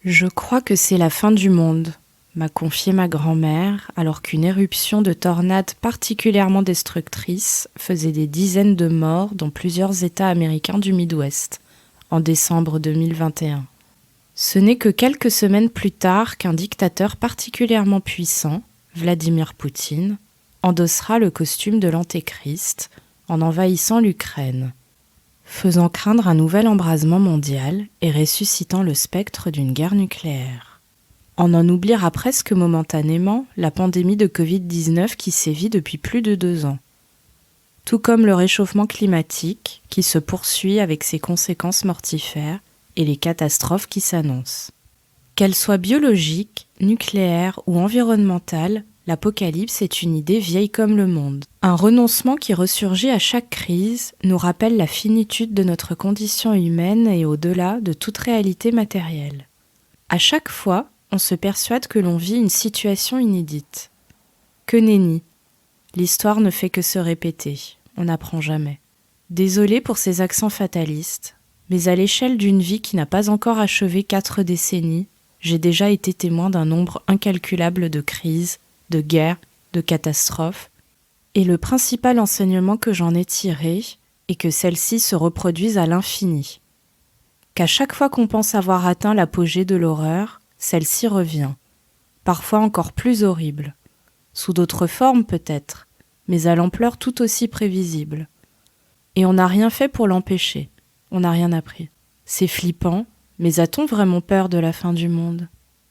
Je crois que c'est la fin du monde, m'a confié ma grand-mère alors qu'une éruption de tornades particulièrement destructrice faisait des dizaines de morts dans plusieurs États américains du Midwest, en décembre 2021. Ce n'est que quelques semaines plus tard qu'un dictateur particulièrement puissant, Vladimir Poutine, endossera le costume de l'Antéchrist en envahissant l'Ukraine, faisant craindre un nouvel embrasement mondial et ressuscitant le spectre d'une guerre nucléaire. On en oubliera presque momentanément la pandémie de Covid-19 qui sévit depuis plus de 2 ans. Tout comme le réchauffement climatique qui se poursuit avec ses conséquences mortifères et les catastrophes qui s'annoncent. Qu'elle soit biologique, nucléaire ou environnementale, l'apocalypse est une idée vieille comme le monde. Un renoncement qui ressurgit à chaque crise nous rappelle la finitude de notre condition humaine et au-delà de toute réalité matérielle. À chaque fois, on se persuade que l'on vit une situation inédite. Que nenni, l'histoire ne fait que se répéter, on n'apprend jamais. Désolé pour ces accents fatalistes, mais à l'échelle d'une vie qui n'a pas encore achevé 4 décennies, j'ai déjà été témoin d'un nombre incalculable de crises, de guerres, de catastrophes, et le principal enseignement que j'en ai tiré est que celles-ci se reproduisent à l'infini. Qu'à chaque fois qu'on pense avoir atteint l'apogée de l'horreur, celle-ci revient, parfois encore plus horrible, sous d'autres formes peut-être, mais à l'ampleur tout aussi prévisible. Et on n'a rien fait pour l'empêcher, on n'a rien appris. C'est flippant, mais a-t-on vraiment peur de la fin du monde ?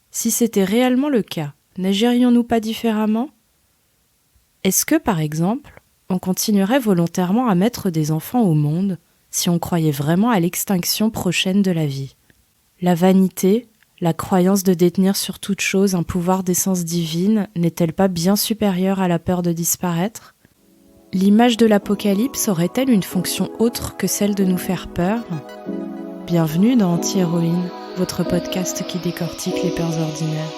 Si c'était réellement le cas, n'agirions-nous pas différemment ? Est-ce que, par exemple, on continuerait volontairement à mettre des enfants au monde si on croyait vraiment à l'extinction prochaine de la vie ? La vanité, la croyance de détenir sur toute chose un pouvoir d'essence divine n'est-elle pas bien supérieure à la peur de disparaître ? L'image de l'apocalypse aurait-elle une fonction autre que celle de nous faire peur ? Bienvenue dans Anti-Héroïne, votre podcast qui décortique les peurs ordinaires.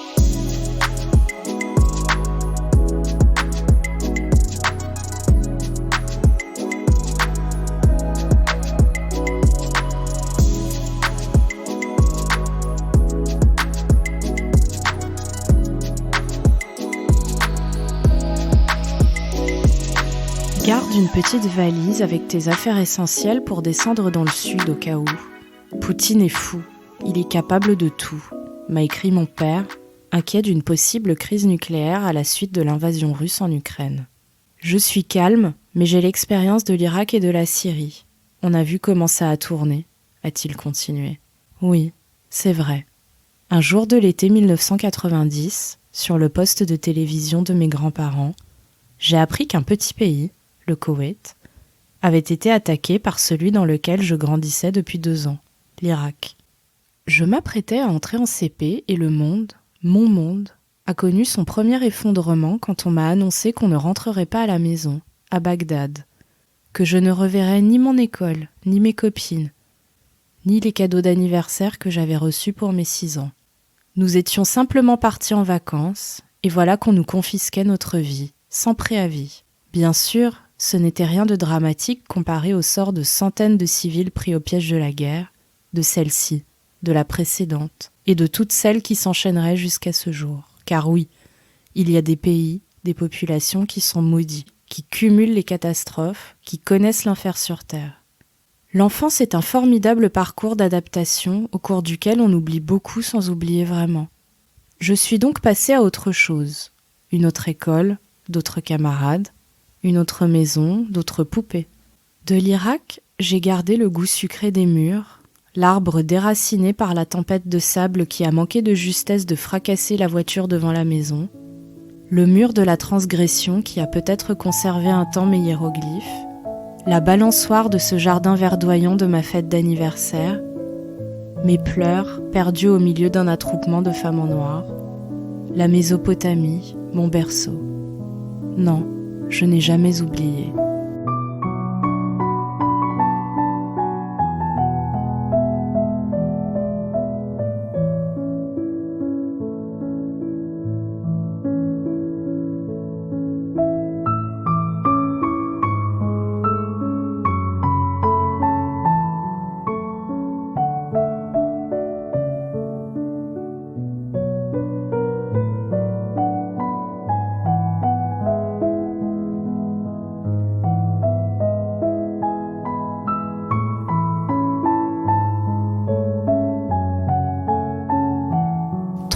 Garde une petite valise avec tes affaires essentielles pour descendre dans le sud au cas où. Poutine est fou, il est capable de tout, m'a écrit mon père, inquiet d'une possible crise nucléaire à la suite de l'invasion russe en Ukraine. Je suis calme, mais j'ai l'expérience de l'Irak et de la Syrie. On a vu comment ça a tourné, a-t-il continué. Oui, c'est vrai. Un jour de l'été 1990, sur le poste de télévision de mes grands-parents, j'ai appris qu'un petit pays, le Koweït, avait été attaqué par celui dans lequel je grandissais depuis 2 ans, l'Irak. Je m'apprêtais à entrer en CP et le monde, mon monde, a connu son premier effondrement quand on m'a annoncé qu'on ne rentrerait pas à la maison, à Bagdad, que je ne reverrais ni mon école, ni mes copines, ni les cadeaux d'anniversaire que j'avais reçus pour mes 6 ans. Nous étions simplement partis en vacances, et voilà qu'on nous confisquait notre vie, sans préavis. Bien sûr, ce n'était rien de dramatique comparé au sort de centaines de civils pris au piège de la guerre, de celle-ci, de la précédente, et de toutes celles qui s'enchaîneraient jusqu'à ce jour. Car oui, il y a des pays, des populations qui sont maudits, qui cumulent les catastrophes, qui connaissent l'enfer sur terre. L'enfance est un formidable parcours d'adaptation au cours duquel on oublie beaucoup sans oublier vraiment. Je suis donc passée à autre chose. Une autre école, d'autres camarades, une autre maison, d'autres poupées. De l'Irak, j'ai gardé le goût sucré des murs, l'arbre déraciné par la tempête de sable qui a manqué de justesse de fracasser la voiture devant la maison, le mur de la transgression qui a peut-être conservé un temps mes hiéroglyphes, la balançoire de ce jardin verdoyant de ma fête d'anniversaire, mes pleurs perdus au milieu d'un attroupement de femmes en noir, la Mésopotamie, mon berceau. Non, je n'ai jamais oublié.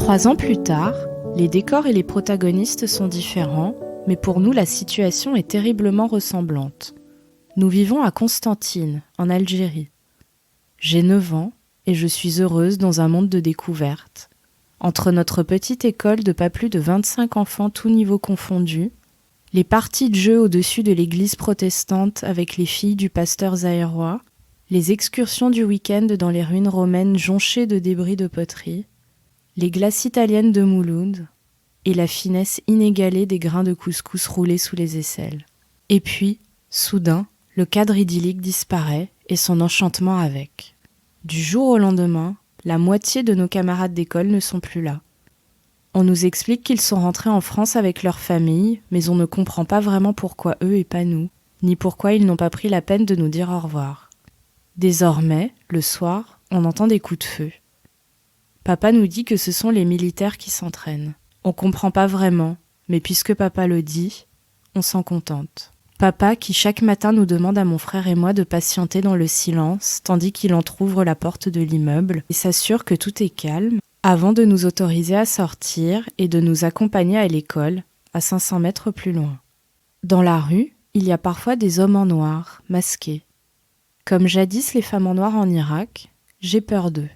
3 ans plus tard, les décors et les protagonistes sont différents, mais pour nous la situation est terriblement ressemblante. Nous vivons à Constantine, en Algérie. J'ai 9 ans et je suis heureuse dans un monde de découverte. Entre notre petite école de pas plus de 25 enfants tous niveaux confondus, les parties de jeu au-dessus de l'église protestante avec les filles du pasteur zaïrois, les excursions du week-end dans les ruines romaines jonchées de débris de poterie, les glaces italiennes de Mouloud et la finesse inégalée des grains de couscous roulés sous les aisselles. Et puis, soudain, le cadre idyllique disparaît et son enchantement avec. Du jour au lendemain, la moitié de nos camarades d'école ne sont plus là. On nous explique qu'ils sont rentrés en France avec leur famille, mais on ne comprend pas vraiment pourquoi eux et pas nous, ni pourquoi ils n'ont pas pris la peine de nous dire au revoir. Désormais, le soir, on entend des coups de feu. Papa nous dit que ce sont les militaires qui s'entraînent. On comprend pas vraiment, mais puisque papa le dit, on s'en contente. Papa qui chaque matin nous demande à mon frère et moi de patienter dans le silence, tandis qu'il entrouvre la porte de l'immeuble et s'assure que tout est calme, avant de nous autoriser à sortir et de nous accompagner à l'école, à 500 mètres plus loin. Dans la rue, il y a parfois des hommes en noir, masqués. Comme jadis les femmes en noir en Irak, j'ai peur d'eux.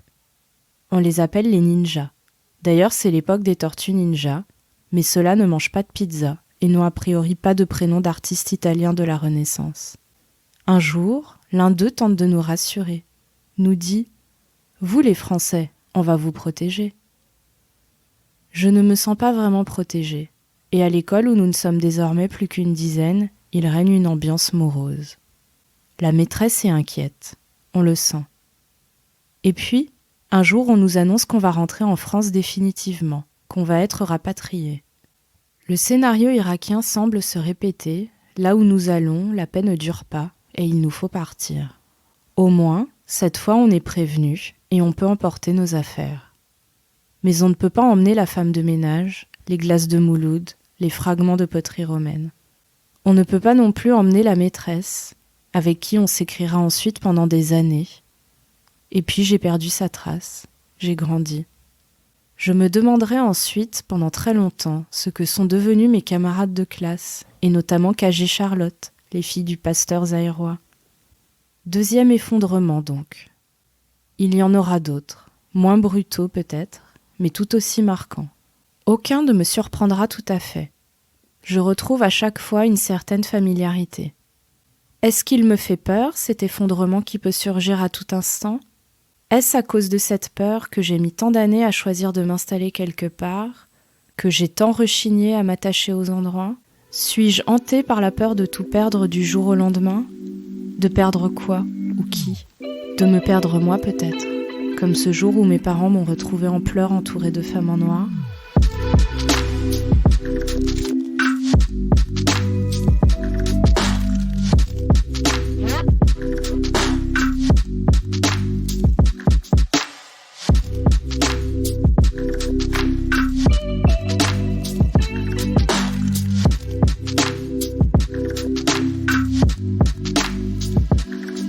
On les appelle les ninjas. D'ailleurs, c'est l'époque des tortues ninjas, mais ceux-là ne mangent pas de pizza et n'ont a priori pas de prénom d'artiste italien de la Renaissance. Un jour, l'un d'eux tente de nous rassurer, nous dit « Vous les Français, on va vous protéger. » Je ne me sens pas vraiment protégée, et à l'école où nous ne sommes désormais plus qu'une dizaine, il règne une ambiance morose. La maîtresse est inquiète, on le sent. Et puis, un jour on nous annonce qu'on va rentrer en France définitivement, qu'on va être rapatriés. Le scénario irakien semble se répéter, là où nous allons, la paix ne dure pas, et il nous faut partir. Au moins, cette fois on est prévenu, et on peut emporter nos affaires. Mais on ne peut pas emmener la femme de ménage, les glaces de Mouloud, les fragments de poterie romaine. On ne peut pas non plus emmener la maîtresse, avec qui on s'écrira ensuite pendant des années. Et puis j'ai perdu sa trace, j'ai grandi. Je me demanderai ensuite, pendant très longtemps, ce que sont devenus mes camarades de classe, et notamment Cage et Charlotte, les filles du pasteur zaïrois. Deuxième effondrement donc. Il y en aura d'autres, moins brutaux peut-être, mais tout aussi marquants. Aucun ne me surprendra tout à fait. Je retrouve à chaque fois une certaine familiarité. Est-ce qu'il me fait peur, cet effondrement qui peut surgir à tout instant ? Est-ce à cause de cette peur que j'ai mis tant d'années à choisir de m'installer quelque part, que j'ai tant rechigné à m'attacher aux endroits ? Suis-je hantée par la peur de tout perdre du jour au lendemain ? De perdre quoi ou qui ? De me perdre moi peut-être, comme ce jour où mes parents m'ont retrouvée en pleurs entourée de femmes en noir.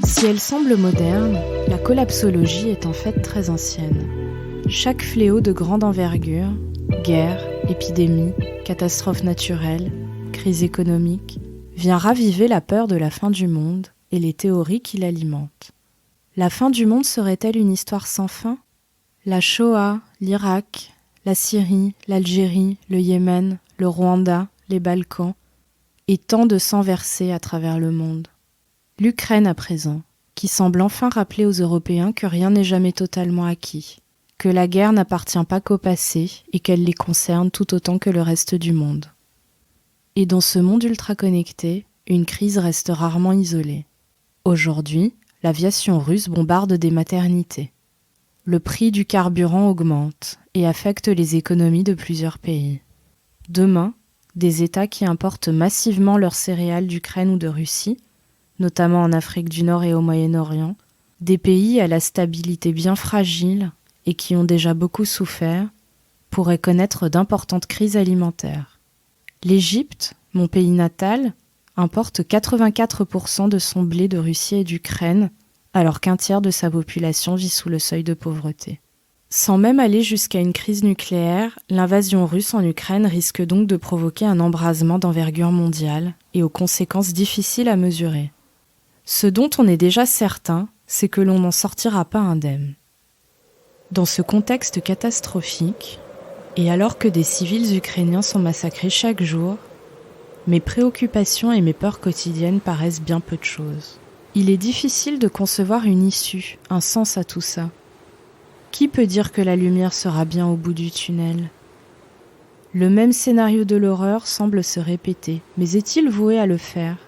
Si elle semble moderne, la collapsologie est en fait très ancienne. Chaque fléau de grande envergure, guerre, épidémie, catastrophe naturelle, crise économique, vient raviver la peur de la fin du monde et les théories qui l'alimentent. La fin du monde serait-elle une histoire sans fin ? La Shoah, l'Irak, la Syrie, l'Algérie, le Yémen, le Rwanda, les Balkans, et tant de sang versé à travers le monde. L'Ukraine à présent, qui semble enfin rappeler aux Européens que rien n'est jamais totalement acquis, que la guerre n'appartient pas qu'au passé et qu'elle les concerne tout autant que le reste du monde. Et dans ce monde ultra connecté, une crise reste rarement isolée. Aujourd'hui, l'aviation russe bombarde des maternités. Le prix du carburant augmente et affecte les économies de plusieurs pays. Demain, des États qui importent massivement leurs céréales d'Ukraine ou de Russie, notamment en Afrique du Nord et au Moyen-Orient, des pays à la stabilité bien fragile et qui ont déjà beaucoup souffert, pourraient connaître d'importantes crises alimentaires. L'Égypte, mon pays natal, importe 84% de son blé de Russie et d'Ukraine, alors qu'un tiers de sa population vit sous le seuil de pauvreté. Sans même aller jusqu'à une crise nucléaire, l'invasion russe en Ukraine risque donc de provoquer un embrasement d'envergure mondiale et aux conséquences difficiles à mesurer. Ce dont on est déjà certain, c'est que l'on n'en sortira pas indemne. Dans ce contexte catastrophique, et alors que des civils ukrainiens sont massacrés chaque jour, mes préoccupations et mes peurs quotidiennes paraissent bien peu de choses. Il est difficile de concevoir une issue, un sens à tout ça. Qui peut dire que la lumière sera bien au bout du tunnel ? Le même scénario de l'horreur semble se répéter, mais est-il voué à le faire ?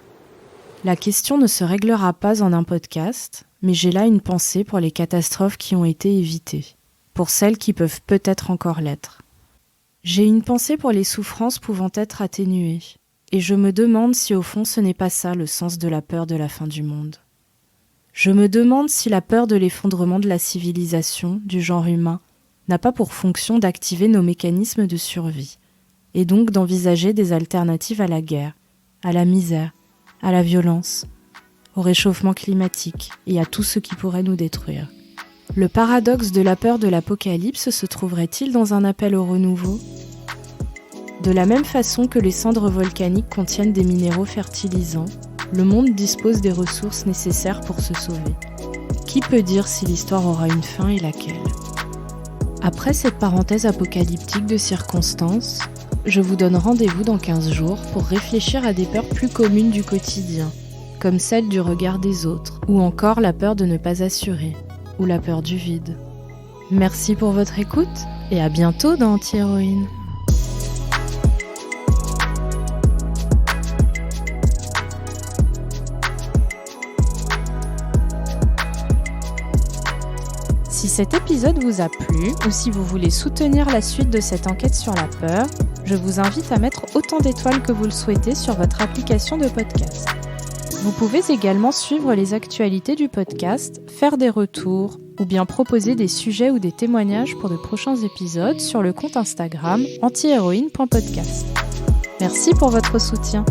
La question ne se réglera pas en un podcast, mais j'ai là une pensée pour les catastrophes qui ont été évitées, pour celles qui peuvent peut-être encore l'être. J'ai une pensée pour les souffrances pouvant être atténuées, et je me demande si au fond ce n'est pas ça le sens de la peur de la fin du monde. Je me demande si la peur de l'effondrement de la civilisation, du genre humain, n'a pas pour fonction d'activer nos mécanismes de survie, et donc d'envisager des alternatives à la guerre, à la misère, à la violence, au réchauffement climatique et à tout ce qui pourrait nous détruire. Le paradoxe de la peur de l'apocalypse se trouverait-il dans un appel au renouveau ? De la même façon que les cendres volcaniques contiennent des minéraux fertilisants, le monde dispose des ressources nécessaires pour se sauver. Qui peut dire si l'histoire aura une fin et laquelle ? Après cette parenthèse apocalyptique de circonstances, je vous donne rendez-vous dans 15 jours pour réfléchir à des peurs plus communes du quotidien, comme celle du regard des autres, ou encore la peur de ne pas assurer, ou la peur du vide. Merci pour votre écoute et à bientôt dans Anti-Héroïne. Si cet épisode vous a plu ou si vous voulez soutenir la suite de cette enquête sur la peur, je vous invite à mettre autant d'étoiles que vous le souhaitez sur votre application de podcast. Vous pouvez également suivre les actualités du podcast, faire des retours ou bien proposer des sujets ou des témoignages pour de prochains épisodes sur le compte Instagram antihéroïne.podcast. Merci pour votre soutien.